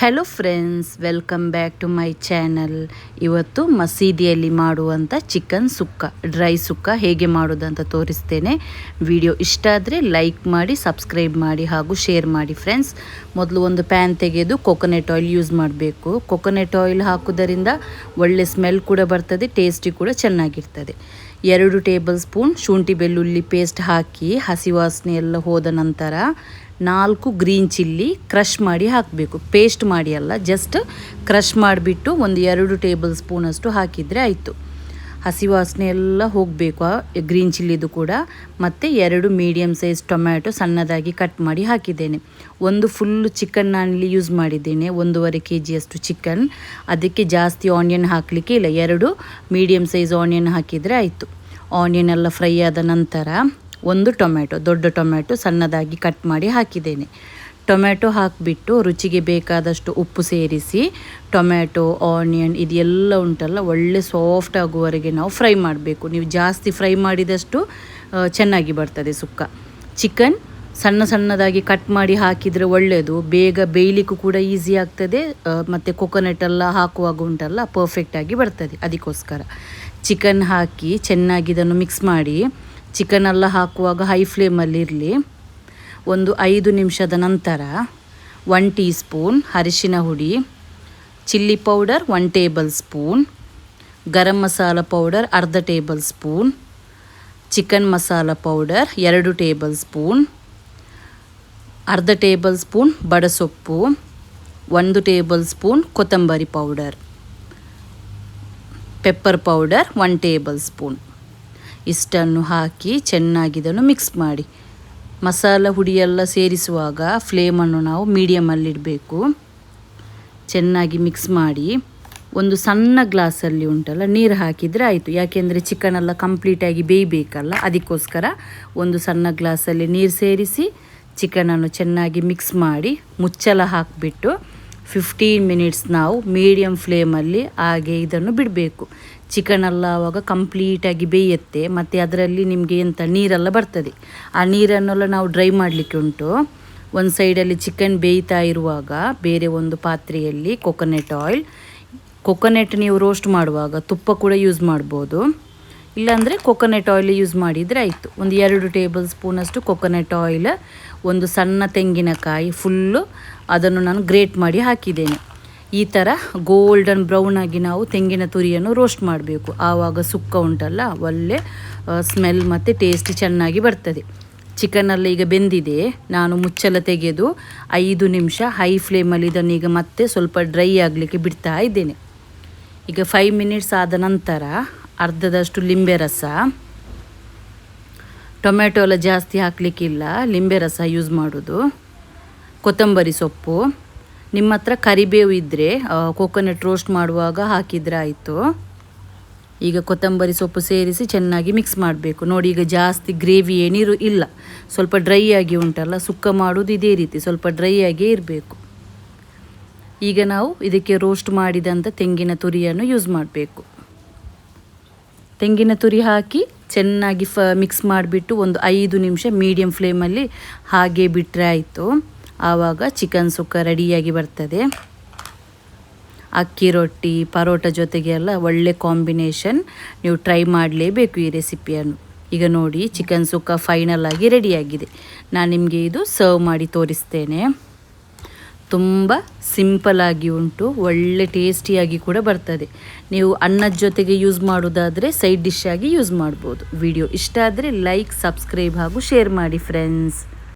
Hello friends, welcome back to my channel. ಇವತ್ತು ಮಸೀದಿಯಲ್ಲಿ ಮಾಡುವಂಥ ಚಿಕನ್ ಸುಕ್ಕ, ಡ್ರೈ ಸುಕ್ಕ ಹೇಗೆ ಮಾಡೋದಂತ ತೋರಿಸ್ತೇನೆ. ವಿಡಿಯೋ ಇಷ್ಟ ಆದರೆ ಲೈಕ್ ಮಾಡಿ, ಸಬ್ಸ್ಕ್ರೈಬ್ ಮಾಡಿ ಹಾಗೂ ಶೇರ್ ಮಾಡಿ ಫ್ರೆಂಡ್ಸ್. ಮೊದಲು ಒಂದು ಪ್ಯಾನ್ ತೆಗೆದು ಕೊಕೊನೆಟ್ ಆಯಿಲ್ ಯೂಸ್ ಮಾಡಬೇಕು. ಕೊಕೊನೆಟ್ ಆಯಿಲ್ ಹಾಕೋದರಿಂದ ಒಳ್ಳೆ ಸ್ಮೆಲ್ ಕೂಡ ಬರ್ತದೆ, ಟೇಸ್ಟಿ ಕೂಡ ಚೆನ್ನಾಗಿರ್ತದೆ. 2 ಟೇಬಲ್ ಸ್ಪೂನ್ ಶುಂಠಿ ಬೆಳ್ಳುಳ್ಳಿ ಪೇಸ್ಟ್ ಹಾಕಿ ಹಸಿ ವಾಸನೆ ಎಲ್ಲ ಹೋದ ನಂತರ 4 ಗ್ರೀನ್ ಚಿಲ್ಲಿ ಕ್ರಷ್ ಮಾಡಿ ಹಾಕಬೇಕು. ಪೇಸ್ಟ್ ಮಾಡಿ ಅಲ್ಲ, ಜಸ್ಟ್ ಕ್ರಷ್ ಮಾಡಿಬಿಟ್ಟು ಒಂದು 2 ಟೇಬಲ್ ಸ್ಪೂನಷ್ಟು ಹಾಕಿದರೆ ಆಯಿತು. ಹಸಿ ವಾಸನೆ ಎಲ್ಲ ಹೋಗಬೇಕು ಗ್ರೀನ್ ಚಿಲ್ಲಿದು ಕೂಡ. ಮತ್ತು 2 ಮೀಡಿಯಮ್ ಸೈಜ್ ಟೊಮ್ಯಾಟೊ ಸಣ್ಣದಾಗಿ ಕಟ್ ಮಾಡಿ ಹಾಕಿದ್ದೇನೆ. ಒಂದು ಫುಲ್ಲು ಚಿಕನ್ ನಾನಿಲ್ಲಿ ಯೂಸ್ ಮಾಡಿದ್ದೇನೆ, 1.5 kg ಚಿಕನ್. ಅದಕ್ಕೆ ಜಾಸ್ತಿ ಆನಿಯನ್ ಹಾಕಲಿಕ್ಕೆ ಇಲ್ಲ, 2 ಮೀಡಿಯಮ್ ಸೈಜ್ ಆನಿಯನ್ ಹಾಕಿದರೆ ಆಯಿತು. ಆನಿಯನ್ ಎಲ್ಲ ಫ್ರೈ ಆದ ನಂತರ ಒಂದು ಟೊಮ್ಯಾಟೊ, ದೊಡ್ಡ ಟೊಮ್ಯಾಟೊ ಸಣ್ಣದಾಗಿ ಕಟ್ ಮಾಡಿ ಹಾಕಿದ್ದೇನೆ. ಟೊಮ್ಯಾಟೊ ಹಾಕಿಬಿಟ್ಟು ರುಚಿಗೆ ಬೇಕಾದಷ್ಟು ಉಪ್ಪು ಸೇರಿಸಿ ಟೊಮ್ಯಾಟೊ, ಆನಿಯನ್ ಇದೆಲ್ಲ ಉಂಟಲ್ಲ ಒಳ್ಳೆ ಸಾಫ್ಟ್ ಆಗುವವರೆಗೆ ನಾವು ಫ್ರೈ ಮಾಡಬೇಕು. ನೀವು ಜಾಸ್ತಿ ಫ್ರೈ ಮಾಡಿದಷ್ಟು ಚೆನ್ನಾಗಿ ಬರ್ತದೆ ಸುಕ್ಕ. ಚಿಕನ್ ಸಣ್ಣದಾಗಿ ಕಟ್ ಮಾಡಿ ಹಾಕಿದರೆ ಒಳ್ಳೆಯದು, ಬೇಗ ಬೇಯಲಿಕ್ಕೂ ಕೂಡ ಈಸಿ ಆಗ್ತದೆ. ಮತ್ತು ಕೊಕೊನೆಟ್ ಎಲ್ಲ ಹಾಕುವಾಗ ಉಂಟಲ್ಲ ಪರ್ಫೆಕ್ಟಾಗಿ ಬರ್ತದೆ. ಅದಕ್ಕೋಸ್ಕರ ಚಿಕನ್ ಹಾಕಿ ಚೆನ್ನಾಗಿ ಇದನ್ನು ಮಿಕ್ಸ್ ಮಾಡಿ. ಚಿಕನೆಲ್ಲ ಹಾಕುವಾಗ ಹೈ ಫ್ಲೇಮಲ್ಲಿ ಇರಲಿ. ಒಂದು 5 ನಿಮಿಷದ ನಂತರ 1 ಟೀ ಸ್ಪೂನ್ ಅರಿಶಿನ ಹುಡಿ, chilli powder 1 table spoon, garam masala powder ಅರ್ಧ table spoon, chicken masala powder 2 table spoon, ಅರ್ಧ ಟೇಬಲ್ ಸ್ಪೂನ್ ಬಡಸೊಪ್ಪು, 1 ಟೇಬಲ್ ಸ್ಪೂನ್ ಕೊತ್ತಂಬರಿ powder, pepper powder 1 table spoon. ಇಷ್ಟನ್ನು ಹಾಕಿ ಚೆನ್ನಾಗಿ ಇದನ್ನು ಮಿಕ್ಸ್ ಮಾಡಿ. ಮಸಾಲ ಹುಡಿಯೆಲ್ಲ ಸೇರಿಸುವಾಗ ಫ್ಲೇಮನ್ನು ನಾವು ಮೀಡಿಯಮಲ್ಲಿಡಬೇಕು. ಚೆನ್ನಾಗಿ ಮಿಕ್ಸ್ ಮಾಡಿ ಒಂದು ಸಣ್ಣ ಗ್ಲಾಸಲ್ಲಿ ಉಂಟಲ್ಲ ನೀರು ಹಾಕಿದರೆ ಆಯಿತು. ಯಾಕೆಂದರೆ ಚಿಕನೆಲ್ಲ ಕಂಪ್ಲೀಟಾಗಿ ಬೇಯಬೇಕಲ್ಲ, ಅದಕ್ಕೋಸ್ಕರ ಒಂದು ಸಣ್ಣ ಗ್ಲಾಸಲ್ಲಿ ನೀರು ಸೇರಿಸಿ ಚಿಕನನ್ನು ಚೆನ್ನಾಗಿ ಮಿಕ್ಸ್ ಮಾಡಿ ಮುಚ್ಚಳ ಹಾಕಿಬಿಟ್ಟು 15 ಮಿನಿಟ್ಸ್ ನಾವು ಮೀಡಿಯಮ್ ಫ್ಲೇಮಲ್ಲಿ ಹಾಗೆ ಇದನ್ನು ಬಿಡಬೇಕು. ಚಿಕನೆಲ್ಲ ಆವಾಗ ಕಂಪ್ಲೀಟಾಗಿ ಬೇಯುತ್ತೆ. ಮತ್ತು ಅದರಲ್ಲಿ ನಿಮಗೆ ಎಂಥ ನೀರೆಲ್ಲ ಬರ್ತದೆ, ಆ ನೀರನ್ನೆಲ್ಲ ನಾವು ಡ್ರೈ ಮಾಡಲಿಕ್ಕೆ ಉಂಟು. ಒಂದು ಸೈಡಲ್ಲಿ ಚಿಕನ್ ಬೇಯ್ತಾ ಇರುವಾಗ ಬೇರೆ ಒಂದು ಪಾತ್ರೆಯಲ್ಲಿ ಕೊಕೊನೆಟ್ ಆಯಿಲ್, ಕೊಕೊನೆಟ್ ನೀವು ರೋಸ್ಟ್ ಮಾಡುವಾಗ ತುಪ್ಪ ಕೂಡ ಯೂಸ್ ಮಾಡ್ಬೋದು, ಇಲ್ಲಾಂದರೆ ಕೊಕೊನೆಟ್ ಆಯಿಲ್ ಯೂಸ್ ಮಾಡಿದರೆ ಆಯಿತು. ಒಂದು 2 ಟೇಬಲ್ ಸ್ಪೂನಷ್ಟು ಕೊಕೊನೆಟ್ ಆಯಿಲ್, ಒಂದು ಸಣ್ಣ ತೆಂಗಿನಕಾಯಿ ಫುಲ್ಲು ಅದನ್ನು ನಾನು ಗ್ರೇಟ್ ಮಾಡಿ ಹಾಕಿದ್ದೇನೆ. ಈ ಥರ ಗೋಲ್ಡನ್ ಬ್ರೌನ್ ಆಗಿ ನಾವು ತೆಂಗಿನ ತುರಿಯನ್ನು ರೋಸ್ಟ್ ಮಾಡಬೇಕು. ಆವಾಗ ಸುಕ್ಕ ಉಂಟಲ್ಲ ಒಳ್ಳೆ ಸ್ಮೆಲ್ ಮತ್ತು ಟೇಸ್ಟ್ ಚೆನ್ನಾಗಿ ಬರ್ತದೆ. ಚಿಕನೆಲ್ಲ ಈಗ ಬೆಂದಿದೆ. ನಾನು ಮುಚ್ಚಳ ತೆಗೆದು 5 ನಿಮಿಷ ಹೈ ಫ್ಲೇಮಲ್ಲಿ ಇದನ್ನು ಈಗ ಮತ್ತೆ ಸ್ವಲ್ಪ ಡ್ರೈ ಆಗಲಿಕ್ಕೆ ಬಿಡ್ತಾ ಇದ್ದೇನೆ. ಈಗ 5 ಮಿನಿಟ್ಸ್ ಆದ ನಂತರ ಅರ್ಧದಷ್ಟು ಲಿಂಬೆ ರಸ, ಟೊಮ್ಯಾಟೊ ಎಲ್ಲ ಜಾಸ್ತಿ ಹಾಕಲಿಕ್ಕಿಲ್ಲ, ಲಿಂಬೆ ರಸ ಯೂಸ್ ಮಾಡೋದು, ಕೊತ್ತಂಬರಿ ಸೊಪ್ಪು, ನಿಮ್ಮ ಹತ್ರ ಕರಿಬೇವು ಇದ್ದರೆ ಕೊಕೊನೆಟ್ ರೋಸ್ಟ್ ಮಾಡುವಾಗ ಹಾಕಿದರೆ ಆಯಿತು. ಈಗ ಕೊತ್ತಂಬರಿ ಸೊಪ್ಪು ಸೇರಿಸಿ ಚೆನ್ನಾಗಿ ಮಿಕ್ಸ್ ಮಾಡಬೇಕು. ನೋಡಿ ಈಗ ಜಾಸ್ತಿ ಗ್ರೇವಿ ಏನಿರು ಇಲ್ಲ, ಸ್ವಲ್ಪ ಡ್ರೈ ಆಗಿ ಉಂಟಲ್ಲ. ಸುಕ್ಕ ಮಾಡೋದು ಇದೇ ರೀತಿ, ಸ್ವಲ್ಪ ಡ್ರೈ ಆಗಿಯೇ ಇರಬೇಕು. ಈಗ ನಾವು ಇದಕ್ಕೆ ರೋಸ್ಟ್ ಮಾಡಿದಂಥ ತೆಂಗಿನ ತುರಿಯನ್ನು ಯೂಸ್ ಮಾಡಬೇಕು. ತೆಂಗಿನ ತುರಿ ಹಾಕಿ ಚೆನ್ನಾಗಿ ಮಿಕ್ಸ್ ಮಾಡಿಬಿಟ್ಟು ಒಂದು 5 ನಿಮಿಷ ಮೀಡಿಯಮ್ ಫ್ಲೇಮಲ್ಲಿ ಹಾಗೆ ಬಿಟ್ಟರೆ ಆಯಿತು. ಆವಾಗ ಚಿಕನ್ ಸುಕ್ಕ ರೆಡಿಯಾಗಿ ಬರ್ತದೆ. ಅಕ್ಕಿ ರೊಟ್ಟಿ, ಪರೋಟ ಜೊತೆಗೆ ಎಲ್ಲ ಒಳ್ಳೆ ಕಾಂಬಿನೇಷನ್. ನೀವು ಟ್ರೈ ಮಾಡಲೇಬೇಕು ಈ ರೆಸಿಪಿಯನ್ನು. ಈಗ ನೋಡಿ ಚಿಕನ್ ಸುಕ್ಕ ಫೈನಲ್ ಆಗಿ ರೆಡಿಯಾಗಿದೆ. ನಾನು ನಿಮಗೆ ಇದು ಸರ್ವ್ ಮಾಡಿ ತೋರಿಸ್ತೇನೆ. ತುಂಬ ಸಿಂಪಲಾಗಿ ಉಂಟು, ಒಳ್ಳೆ ಟೇಸ್ಟಿಯಾಗಿ ಕೂಡ ಬರ್ತದೆ. ನೀವು ಅನ್ನದ ಜೊತೆಗೆ ಯೂಸ್ ಮಾಡೋದಾದರೆ ಸೈಡ್ ಡಿಶ್ ಆಗಿ ಯೂಸ್ ಮಾಡ್ಬೋದು. ವಿಡಿಯೋ ಇಷ್ಟ ಆದರೆ ಲೈಕ್, ಸಬ್ಸ್ಕ್ರೈಬ್ ಹಾಗೂ ಶೇರ್ ಮಾಡಿ ಫ್ರೆಂಡ್ಸ್.